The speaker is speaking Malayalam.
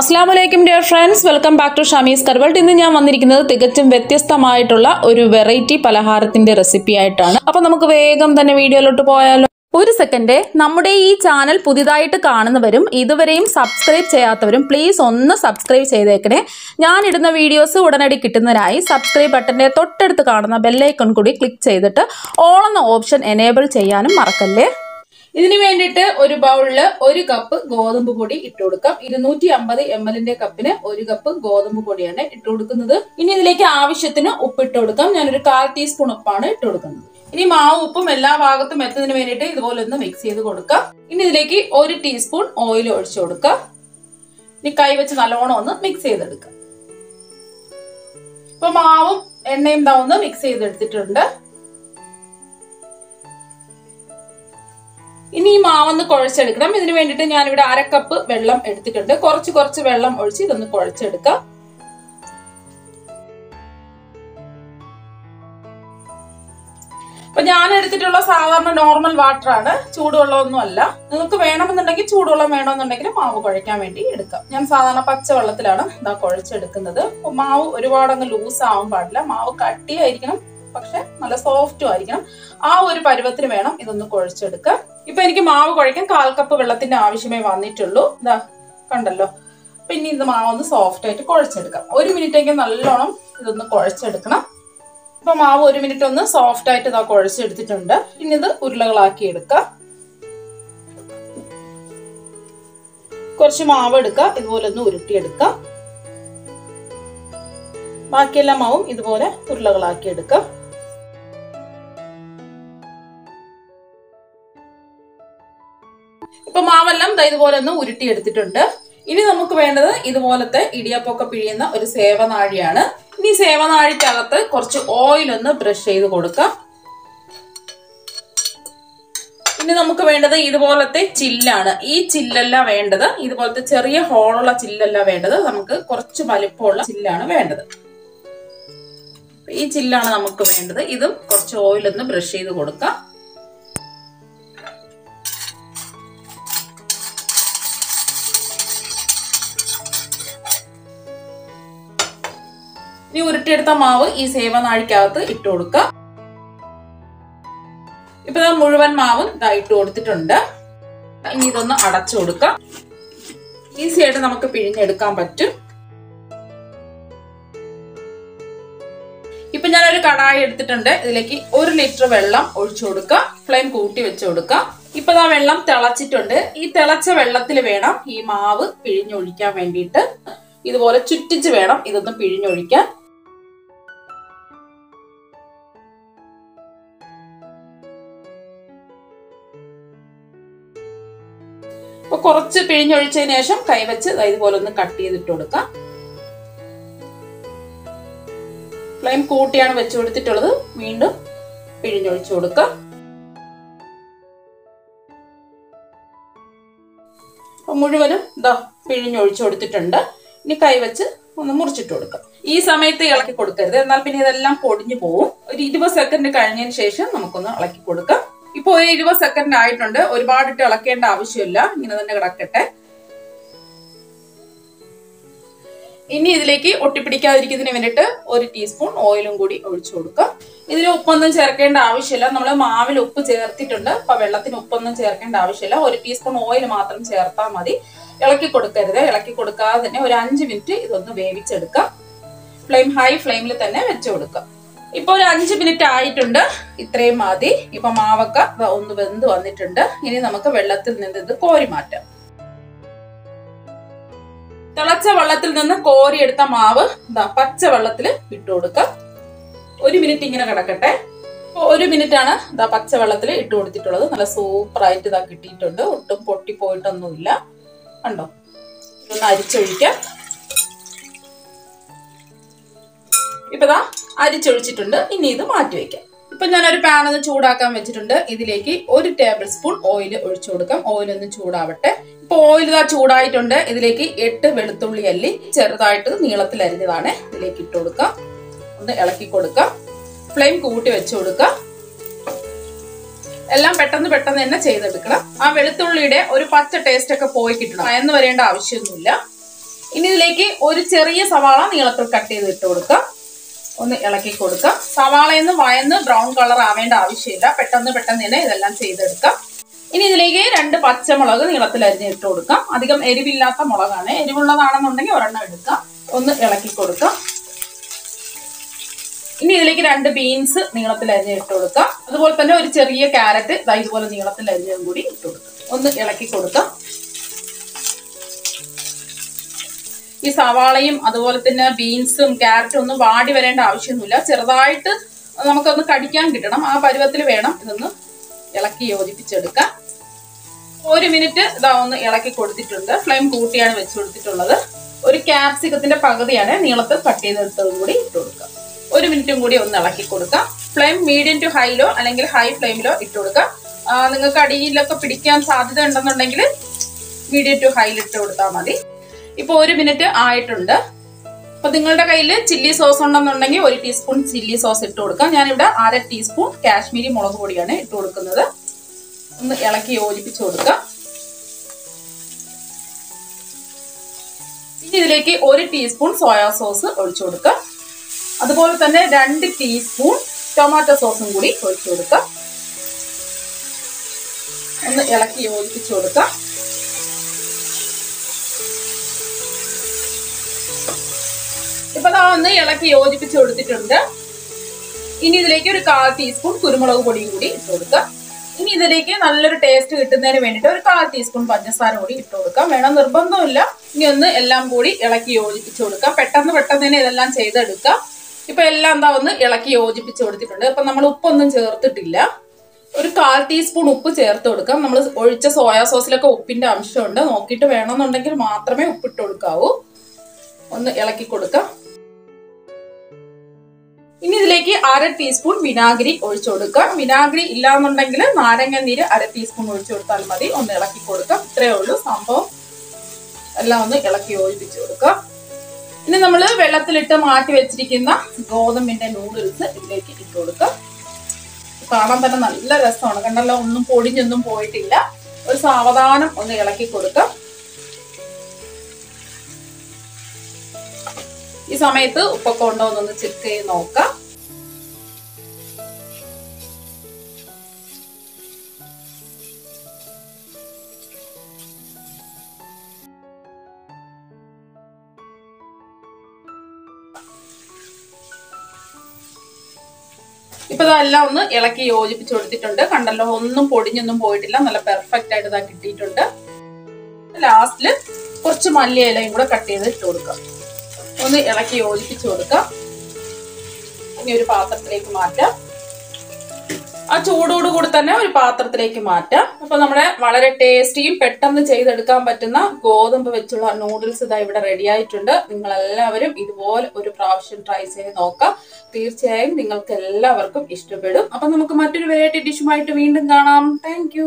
Assalamualaikum dear friends, welcome back to Shami's World. ഇന്ന് ഞാൻ വന്നിരിക്കുന്നത് തികച്ചും വ്യത്യസ്തമായിട്ടുള്ള ഒരു വെറൈറ്റി പലഹാരത്തിന്റെ റെസിപ്പി ആയിട്ടാണ്. അപ്പോൾ നമുക്ക് വേഗം തന്നെ വീഡിയോയിലോട്ട് പോയാലോ. ഒരു സെക്കൻഡ്, നമ്മുടെ ഈ ചാനൽ പുതിയതായിട്ട് കാണുന്നവരും ഇതുവരെയും സബ്സ്ക്രൈബ് ചെയ്യാത്തവരും പ്ലീസ് ഒന്ന് സബ്സ്ക്രൈബ് ചെയ്തേക്കണേ. ഞാൻ ഇടുന്ന വീഡിയോസ് ഉടനടി കിട്ടുന്നതിനായി സബ്സ്ക്രൈബ് ബട്ടന്റെ തൊട്ടടുത്ത് കാണുന്ന ബെൽ ഐക്കൺ കൂടി ക്ലിക്ക് ചെയ്തിട്ട് ഓൾ എന്ന ഓപ്ഷൻ എനേബിൾ ചെയ്യാനും മറക്കല്ലേ. ഇതിനു വേണ്ടിയിട്ട് ഒരു ബൗളില് 1 കപ്പ് ഗോതമ്പ് പൊടി ഇട്ട് കൊടുക്കാം. 250 ml കപ്പിന് 1 കപ്പ് ഗോതമ്പ് പൊടിയാണ് ഇട്ട് കൊടുക്കുന്നത്. ഇനി ഇതിലേക്ക് ആവശ്യത്തിന് ഉപ്പ് ഇട്ട് കൊടുക്കാം. ഞാനൊരു 1/4 ടീസ്പൂൺ ഉപ്പാണ് ഇട്ട് കൊടുക്കുന്നത്. ഇനി മാവ് ഉപ്പും എല്ലാ ഭാഗത്തും എത്തുന്നതിന് വേണ്ടിയിട്ട് ഇതുപോലെ ഒന്ന് മിക്സ് ചെയ്ത് കൊടുക്കാം. ഇനി ഇതിലേക്ക് 1 ടീസ്പൂൺ ഓയിൽ ഒഴിച്ചു കൊടുക്കാം. ഇനി കൈവച്ച് നല്ലോണം ഒന്ന് മിക്സ് ചെയ്തെടുക്കാം. ഇപ്പൊ മാവും എണ്ണയും ഒന്ന് മിക്സ് ചെയ്തെടുത്തിട്ടുണ്ട്. ഇനി ഈ മാവൊന്ന് കുഴച്ചെടുക്കണം. ഇതിന് വേണ്ടിയിട്ട് ഞാനിവിടെ 1/2 കപ്പ് വെള്ളം എടുത്തിട്ടുണ്ട്. കുറച്ച് വെള്ളം ഒഴിച്ച് ഇതൊന്ന് കുഴച്ചെടുക്കാം. അപ്പൊ ഞാൻ എടുത്തിട്ടുള്ള സാധാരണ നോർമൽ വാട്ടർ ആണ്, ചൂടുവെള്ളമൊന്നും അല്ല. നിങ്ങൾക്ക് വേണമെന്നുണ്ടെങ്കിൽ ചൂടുവെള്ളം വേണമെന്നുണ്ടെങ്കിൽ മാവ് കുഴയ്ക്കാൻ വേണ്ടി എടുക്കാം. ഞാൻ സാധാരണ പച്ചവെള്ളത്തിലാണ് ഇതാ കുഴച്ചെടുക്കുന്നത്. മാവ് ഒരുപാട് അങ്ങ് ലൂസ് ആവാൻ പാടില്ല. മാവ് കട്ടിയായിരിക്കണം, പക്ഷെ നല്ല സോഫ്റ്റും ആയിരിക്കണം. ആ ഒരു പരുവത്തിന് വേണം ഇതൊന്ന് കുഴച്ചെടുക്കാൻ. ഇപ്പൊ എനിക്ക് മാവ് കുഴയ്ക്കാൻ 1/4 കപ്പ് വെള്ളത്തിന്റെ ആവശ്യമേ വന്നിട്ടുള്ളൂ. ഇതാ കണ്ടല്ലോ. പിന്നെ ഇത് മാവൊന്ന് സോഫ്റ്റ് ആയിട്ട് കുഴച്ചെടുക്കാം. 1 മിനിറ്റേക്ക് നല്ലോണം ഇതൊന്ന് കുഴച്ചെടുക്കണം. ഇപ്പൊ മാവ് 1 മിനിറ്റ് ഒന്ന് സോഫ്റ്റ് ആയിട്ട് ഇതാ കുഴച്ചെടുത്തിട്ടുണ്ട്. ഇനി ഇത് ഉരുളകളാക്കി എടുക്കാം. കുറച്ച് മാവ് എടുക്കാം, ഇതുപോലെ ഒന്ന് ഉരുട്ടിയെടുക്കാം. ബാക്കിയെല്ലാ മാവും ഇതുപോലെ ഉരുളകളാക്കി എടുക്കാം. ഇപ്പൊ മാവെല്ലാം ഇതുപോലെ ഒന്ന് ഉരുട്ടി എടുത്തിട്ടുണ്ട്. ഇനി നമുക്ക് വേണ്ടത് ഇതുപോലത്തെ ഇടിയപ്പൊക്കെ പിഴിയുന്ന ഒരു സേവനാഴിയാണ്. ഇനി സേവനാഴിക്കകത്ത് കുറച്ച് ഓയിൽ ഒന്ന് ബ്രഷ് ചെയ്ത് കൊടുക്കാം. ഇനി നമുക്ക് വേണ്ടത് ഇതുപോലത്തെ ചില്ലാണ്. ഈ ചില്ലല്ല വേണ്ടത്, ഇതുപോലത്തെ ചെറിയ ഹോളുള്ള ചില്ലല്ല വേണ്ടത്. നമുക്ക് കുറച്ച് വലിപ്പമുള്ള ചില്ലാണ് വേണ്ടത്. ഈ ചില്ലാണ് നമുക്ക് വേണ്ടത്. ഇതും കുറച്ച് ഓയിൽ ഒന്ന് ബ്രഷ് ചെയ്ത് കൊടുക്കാം. ഇനി ഉരുട്ടിയെടുത്ത മാവ് ഈ സേവനാഴിക്കകത്ത് ഇട്ട് കൊടുക്കാം. ഇപ്പൊ മുഴുവൻ മാവും ഇട്ട് കൊടുത്തിട്ടുണ്ട്. ഇനി ഇതൊന്ന് അടച്ചു കൊടുക്കാം. ഈസി ആയിട്ട് നമുക്ക് പിഴിഞ്ഞെടുക്കാൻ പറ്റും. ഇപ്പൊ ഞാനൊരു കടായി എടുത്തിട്ടുണ്ട്. ഇതിലേക്ക് 1 ലിറ്റർ വെള്ളം ഒഴിച്ചു കൊടുക്കാം. ഫ്ലെയിം കൂട്ടി വെച്ച് കൊടുക്കാം. ഇപ്പൊ വെള്ളം തിളച്ചിട്ടുണ്ട്. ഈ തിളച്ച വെള്ളത്തിൽ വേണം ഈ മാവ് പിഴിഞ്ഞൊഴിക്കാൻ വേണ്ടിയിട്ട്. ഇതുപോലെ ചുറ്റിച്ച് വേണം ഇതൊന്ന് പിഴിഞ്ഞൊഴിക്കാൻ. ഇപ്പൊ കുറച്ച് പിഴിഞ്ഞൊഴിച്ചതിന് ശേഷം കൈവച്ച് ഇതുപോലെ ഒന്ന് കട്ട് ചെയ്തിട്ട് കൊടുക്കാം. ഫ്ലെയിം കൂട്ടിയാണ് വെച്ച് കൊടുത്തിട്ടുള്ളത്. വീണ്ടും പിഴിഞ്ഞൊഴിച്ചു കൊടുക്കാം. അപ്പൊ മുഴുവനും പിഴിഞ്ഞൊഴിച്ചു കൊടുത്തിട്ടുണ്ട്. ഇനി കൈവച്ച് ഒന്ന് മുറിച്ചിട്ട് കൊടുക്കാം. ഈ സമയത്ത് ഇളക്കി കൊടുക്കരുത്, എന്നാൽ പിന്നെ ഇതെല്ലാം പൊടിഞ്ഞു പോവും. ഒരു 20 സെക്കൻഡ് കഴിഞ്ഞതിന് ശേഷം നമുക്കൊന്ന് ഇളക്കി കൊടുക്കാം. ഇപ്പൊ ഒരു 20 സെക്കൻഡ് ആയിട്ടുണ്ട്. ഒരുപാടിട്ട് ഇളക്കേണ്ട ആവശ്യമില്ല, ഇങ്ങനെ തന്നെ കിടക്കട്ടെ. ഇനി ഇതിലേക്ക് ഒട്ടിപ്പിടിക്കാതിരിക്കുന്നതിന് വേണ്ടിയിട്ട് 1 ടീസ്പൂൺ ഓയിലും കൂടി ഒഴിച്ചു കൊടുക്കാം. ഇതിൽ ഉപ്പൊന്നും ചേർക്കേണ്ട ആവശ്യമില്ല. നമ്മൾ മാവിൽ ഉപ്പ് ചേർത്തിട്ടുണ്ട്. അപ്പൊ വെള്ളത്തിന് ഉപ്പൊന്നും ചേർക്കേണ്ട ആവശ്യമില്ല. 1 ടീസ്പൂൺ ഓയിൽ മാത്രം ചേർത്താൽ മതി. ഇളക്കി കൊടുക്കരുത്. ഇളക്കി കൊടുക്കാതെ തന്നെ ഒരു 5 മിനിറ്റ് ഇതൊന്ന് വേവിച്ചെടുക്കാം. ഫ്ലെയിം ഹൈ ഫ്ലെയിമിൽ തന്നെ വെച്ചു കൊടുക്കാം. ഇപ്പൊ ഒരു 5 മിനിറ്റ് ആയിട്ടുണ്ട്. ഇത്രയും മതി. ഇപ്പൊ മാവൊക്കെ ഒന്ന് വെന്ത് വന്നിട്ടുണ്ട്. ഇനി നമുക്ക് വെള്ളത്തിൽ നിന്ന് ഇത് കോരി മാറ്റാം. തിളച്ച വെള്ളത്തിൽ നിന്ന് കോരിയെടുത്ത മാവ് പച്ച വെള്ളത്തിൽ ഇട്ട് കൊടുക്കാം. 1 മിനിറ്റ് ഇങ്ങനെ കിടക്കട്ടെ. 1 മിനിറ്റ് ആണ് പച്ച വെള്ളത്തിൽ ഇട്ട് കൊടുത്തിട്ടുള്ളത്. നല്ല സൂപ്പർ ആയിട്ട് കിട്ടിയിട്ടുണ്ട്. ഒട്ടും പൊട്ടിപ്പോയിട്ടൊന്നുമില്ല. കണ്ടോ? ഇതൊന്ന് അരിച്ചൊഴിക്കാം. ഇപ്പൊ അരിച്ചൊഴിച്ചിട്ടുണ്ട്. ഇനി ഇത് മാറ്റി വെക്കാം. ഇപ്പൊ ഞാനൊരു പാൻ ഒന്ന് ചൂടാക്കാൻ വെച്ചിട്ടുണ്ട്. ഇതിലേക്ക് 1 ടേബിൾ സ്പൂൺ ഓയിൽ ഒഴിച്ചു കൊടുക്കാം. ഓയിൽ ഒന്ന് ചൂടാവട്ടെ. ഇപ്പൊ ഓയിൽ ചൂടായിട്ടുണ്ട്. ഇതിലേക്ക് 8 വെളുത്തുള്ളി അല്ലി ചെറുതായിട്ട് നീളത്തിൽ അരിഞ്ഞതാണ് ഇതിലേക്ക് ഇട്ട് കൊടുക്കാം. ഒന്ന് ഇളക്കി കൊടുക്കാം. ഫ്ലെയിം കൂട്ടി വെച്ചു കൊടുക്കാം. എല്ലാം പെട്ടെന്ന് തന്നെ ചെയ്തെടുക്കണം. ആ വെളുത്തുള്ളിയുടെ ഒരു പച്ച ടേസ്റ്റ് ഒക്കെ പോയി കിട്ടണം. എന്ന് വരേണ്ട ആവശ്യമൊന്നുമില്ല. ഇനി ഇതിലേക്ക് ഒരു ചെറിയ സവാള നീളത്തിൽ കട്ട് ചെയ്ത് ഇട്ട് കൊടുക്കാം. ഒന്ന് ഇളക്കി കൊടുക്കാം. സവാളയിൽ നിന്ന് വയന്ന് ബ്രൗൺ കളർ ആവേണ്ട ആവശ്യമില്ല. പെട്ടെന്ന് തന്നെ ഇതെല്ലാം ചെയ്തെടുക്കാം. ഇനി ഇതിലേക്ക് 2 പച്ചമുളക് നീളത്തിൽ അരിഞ്ഞ് ഇട്ട് കൊടുക്കാം. അധികം എരിവില്ലാത്ത മുളകാണ്. എരിവുള്ളതാണെന്നുണ്ടെങ്കിൽ ഒരെണ്ണം എടുക്കാം. ഒന്ന് ഇളക്കി കൊടുക്കാം. ഇനി ഇതിലേക്ക് 2 ബീൻസ് നീളത്തിൽ അരിഞ്ഞ് ഇട്ട് കൊടുക്കാം. അതുപോലെ തന്നെ ഒരു ചെറിയ ക്യാരറ്റ് ഇതുപോലെ നീളത്തിൽ അരിഞ്ഞതും കൂടി ഇട്ട് കൊടുക്കാം. ഒന്ന് ഇളക്കി കൊടുക്കാം. ഈ സവാളയും അതുപോലെ തന്നെ ബീൻസും ക്യാരറ്റും ഒന്നും വാടി വരേണ്ട ആവശ്യമൊന്നുമില്ല. ചെറുതായിട്ട് നമുക്കൊന്ന് കടിക്കാൻ കിട്ടണം. ആ പരുവത്തിൽ വേണം ഇതൊന്ന് ഇളക്കി യോജിപ്പിച്ചെടുക്കാം. 1 മിനിറ്റ് ഒന്ന് ഇളക്കി കൊടുത്തിട്ടുണ്ട്. ഫ്ലെയിം കൂട്ടിയാണ് വെച്ച് കൊടുത്തിട്ടുള്ളത്. ഒരു ക്യാപ്സിക്കത്തിന്റെ പകുതിയാണ് നീളത്തിൽ കട്ട് ചെയ്തെടുത്തതും കൂടി ഇട്ട് കൊടുക്കാം. 1 മിനിറ്റും കൂടി ഒന്ന് ഇളക്കി കൊടുക്കാം. ഫ്ലെയിം മീഡിയം ടു ഹൈയിലോ അല്ലെങ്കിൽ ഹൈ ഫ്ലെയിമിലോ ഇട്ട് കൊടുക്കാം. നിങ്ങൾക്ക് അടിയിലൊക്കെ പിടിക്കാൻ സാധ്യത ഉണ്ടെന്നുണ്ടെങ്കിൽ മീഡിയം ടു ഹൈയിൽ ഇട്ട് കൊടുത്താൽ മതി. ഇപ്പൊ 1 മിനിറ്റ് ആയിട്ടുണ്ട്. അപ്പൊ നിങ്ങളുടെ കയ്യിൽ ചില്ലി സോസ് ഉണ്ടെന്നുണ്ടെങ്കിൽ 1 ടീസ്പൂൺ ചില്ലി സോസ് ഇട്ട് കൊടുക്കാം. ഞാനിവിടെ 1/2 ടീസ്പൂൺ കാശ്മീരി മുളക് പൊടിയാണ് ഇട്ട് കൊടുക്കുന്നത്. ഒന്ന് ഇളക്കി യോജിപ്പിച്ച് കൊടുക്കാം. ഇനി ഇതിലേക്ക് 1 ടീസ്പൂൺ സോയാ സോസ് ഒഴിച്ചു കൊടുക്കാം. അതുപോലെ തന്നെ 2 ടീസ്പൂൺ ടൊമാറ്റോ സോസും കൂടി ഒഴിച്ചു കൊടുക്കാം. ഒന്ന് ഇളക്കി യോജിപ്പിച്ച് കൊടുക്കാം. ഇപ്പൊ ഒന്ന് ഇളക്കി യോജിപ്പിച്ച് കൊടുത്തിട്ടുണ്ട്. ഇനി ഇതിലേക്ക് ഒരു 1/4 ടീസ്പൂൺ കുരുമുളക് പൊടിയും കൂടി ഇട്ട് കൊടുക്കാം. ഇനി ഇതിലേക്ക് നല്ലൊരു ടേസ്റ്റ് കിട്ടുന്നതിന് വേണ്ടിയിട്ട് ഒരു 1/4 ടീസ്പൂൺ പഞ്ചസാര കൂടി ഇട്ട് കൊടുക്കാം. വേണം നിർബന്ധമില്ല. ഇനി ഒന്ന് എല്ലാം കൂടി ഇളക്കി യോജിപ്പിച്ച് കൊടുക്കാം. പെട്ടെന്ന് തന്നെ ഇതെല്ലാം ചെയ്തെടുക്കാം. ഇപ്പൊ എല്ലാം ഒന്ന് ഇളക്കി യോജിപ്പിച്ച് കൊടുത്തിട്ടുണ്ട്. ഇപ്പൊ നമ്മൾ ഉപ്പൊന്നും ചേർത്തിട്ടില്ല. ഒരു 1/4 ടീസ്പൂൺ ഉപ്പ് ചേർത്ത് കൊടുക്കാം. നമ്മൾ ഒഴിച്ച സോയാ സോസിലൊക്കെ ഉപ്പിന്റെ അംശമുണ്ട്. നോക്കിയിട്ട് വേണമെന്നുണ്ടെങ്കിൽ മാത്രമേ ഉപ്പിട്ട് കൊടുക്കാവൂ. ഒന്ന് ഇളക്കി കൊടുക്കാം. ഇനി ഇതിലേക്ക് 1/2 ടീസ്പൂൺ വിനാഗിരി ഒഴിച്ചു കൊടുക്കാം. വിനാഗിരി ഇല്ലാന്നുണ്ടെങ്കിൽ നാരങ്ങ നീര് 1/2 ടീസ്പൂൺ ഒഴിച്ചു കൊടുത്താൽ മതി. ഒന്ന് ഇളക്കി കൊടുക്കാം. ഇത്രയേ ഉള്ളൂ സംഭവം. എല്ലാം ഒന്ന് ഇളക്കി യോജിപ്പിച്ചു കൊടുക്കാം. ഇനി നമ്മൾ വെള്ളത്തിലിട്ട് മാറ്റി വെച്ചിരിക്കുന്ന ഗോതമ്പിന്റെ നൂഡിൽസ് ഇതിലേക്ക് ഇട്ട് കൊടുക്കാം. കാണാൻ തന്നെ നല്ല രസമാണ്. കണ്ടല്ലോ, ഒന്നും പൊടിഞ്ഞൊന്നും പോയിട്ടില്ല. ഒരു സാവധാനം ഒന്ന് ഇളക്കി കൊടുക്കാം. ഈ സമയത്ത് ഉപ്പൊക്കെ ഉണ്ടോ എന്നൊന്ന് ചെക്ക് ചെയ്ത് നോക്കാം. ഇപ്പൊ ഇതെല്ലാം ഒന്ന് ഇളക്കി യോജിപ്പിച്ച് കൊടുത്തിട്ടുണ്ട്. കണ്ടല്ലോ, ഒന്നും പൊടിഞ്ഞൊന്നും പോയിട്ടില്ല. നല്ല പെർഫെക്റ്റ് ആയിട്ട് ഇതാ കിട്ടിയിട്ടുണ്ട്. ലാസ്റ്റില് കുറച്ച് മല്ലിയിലയും കൂടെ കട്ട് ചെയ്ത് ഇട്ട് കൊടുക്കാം. ഒന്ന് ഇളക്കി യോജിപ്പിച്ച് കൊടുക്കാം. ഇനി ഒരു പാത്രത്തിലേക്ക് മാറ്റാം. ആ ചൂടോടുകൂടി തന്നെ ഒരു പാത്രത്തിലേക്ക് മാറ്റാം. അപ്പൊ നമ്മുടെ വളരെ ടേസ്റ്റിയും പെട്ടെന്ന് ചെയ്തെടുക്കാൻ പറ്റുന്ന ഗോതമ്പ് വെച്ചുള്ള നൂഡിൽസ് ഇതാ ഇവിടെ റെഡി ആയിട്ടുണ്ട്. നിങ്ങൾ എല്ലാവരും ഇതുപോലെ ഒരു പ്രാവശ്യം ട്രൈ ചെയ്ത് നോക്കാം. തീർച്ചയായും നിങ്ങൾക്ക് എല്ലാവർക്കും ഇഷ്ടപ്പെടും. അപ്പൊ നമുക്ക് മറ്റൊരു വെറൈറ്റി ഡിഷുമായിട്ട് വീണ്ടും കാണാം. താങ്ക്